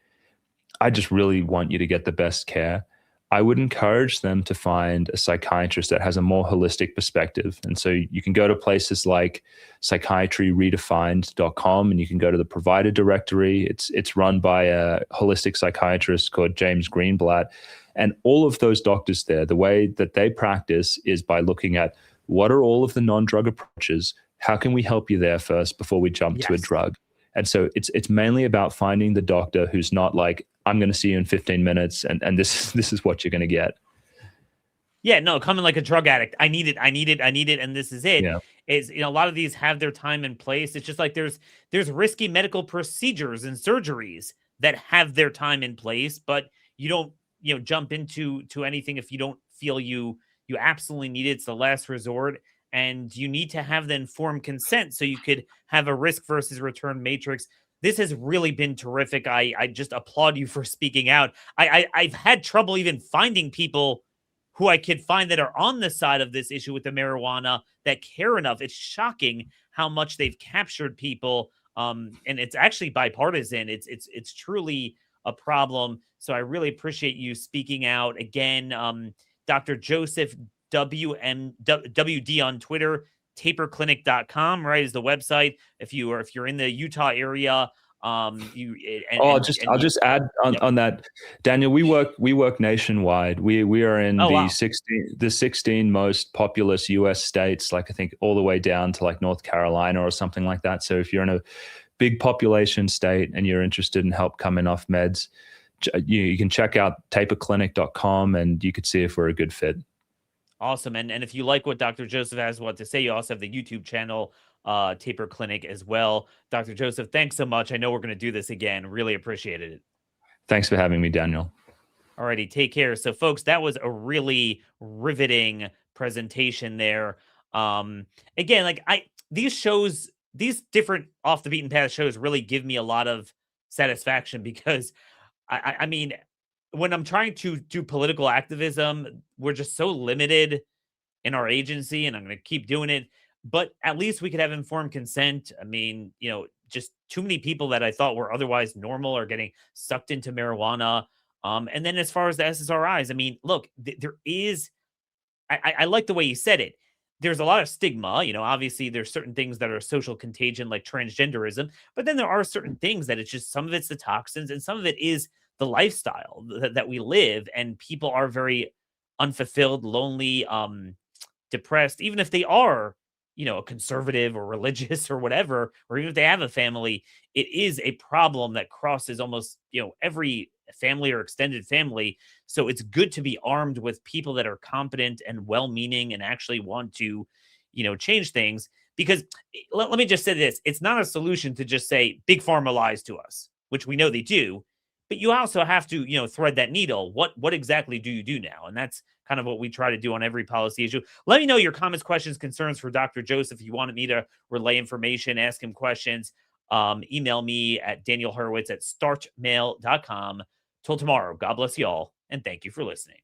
I just really want you to get the best care, I would encourage them to find a psychiatrist that has a more holistic perspective. And so you can go to places like psychiatryredefined.com, and you can go to the provider directory. It's run by a holistic psychiatrist called James Greenblatt. And all of those doctors there, the way that they practice is by looking at what are all of the non-drug approaches? How can we help you there first before we jump to a drug? And so it's mainly about finding the doctor who's not like, I'm going to see you in 15 minutes and this is what you're going to get. Yeah, no, coming like a drug addict. I need it, and this is it. Yeah. Is, a lot of these have their time and place. It's just like there's risky medical procedures and surgeries that have their time and place, but you don't, jump into anything if you don't feel you absolutely need it. It's the last resort. And you need to have the informed consent so you could have a risk versus return matrix. This has really been terrific. I just applaud you for speaking out. I've had trouble even finding people who I could find that are on the side of this issue with the marijuana that care enough. It's shocking how much they've captured people. And it's actually bipartisan. It's truly a problem. So I really appreciate you speaking out again. Dr. Joseph WD on Twitter, taperclinic.com, right, is the website. If you're in the Utah area, I'll just add on that, Daniel. We work nationwide. We are in 16 most populous U.S. states, like I think all the way down to like North Carolina or something like that. So if you're in a big population state and you're interested in help coming off meds, you can check out taperclinic.com and you could see if we're a good fit. Awesome. And if you like what Dr. Joseph has what to say, you also have the YouTube channel, Taper Clinic as well. Dr. Joseph, thanks so much. I know we're going to do this again. Really appreciated it. Thanks for having me, Daniel. Alrighty, take care. So folks, that was a really riveting presentation there. Again, like these shows, these different off the beaten path shows really give me a lot of satisfaction because I mean, when I'm trying to do political activism, we're just so limited in our agency, and I'm going to keep doing it. But at least we could have informed consent. I mean, just too many people that I thought were otherwise normal are getting sucked into marijuana. And then as far as the SSRIs, I mean, look, there is, I like the way you said it. There's a lot of stigma, obviously there's certain things that are social contagion like transgenderism, but then there are certain things that it's just, some of it's the toxins and some of it is the lifestyle that we live, and people are very unfulfilled, lonely, depressed, even if they are, a conservative or religious or whatever, or even if they have a family, it is a problem that crosses almost, every family or extended family. So it's good to be armed with people that are competent and well-meaning and actually want to, change things. Because let me just say this, it's not a solution to just say big pharma lies to us, which we know they do. But you also have to, thread that needle. What exactly do you do now? And that's kind of what we try to do on every policy issue. Let me know your comments, questions, concerns for Dr. Joseph. If you wanted me to relay information, ask him questions, email me at danielhorowitz@startmail.com. Till tomorrow, God bless you all, and thank you for listening.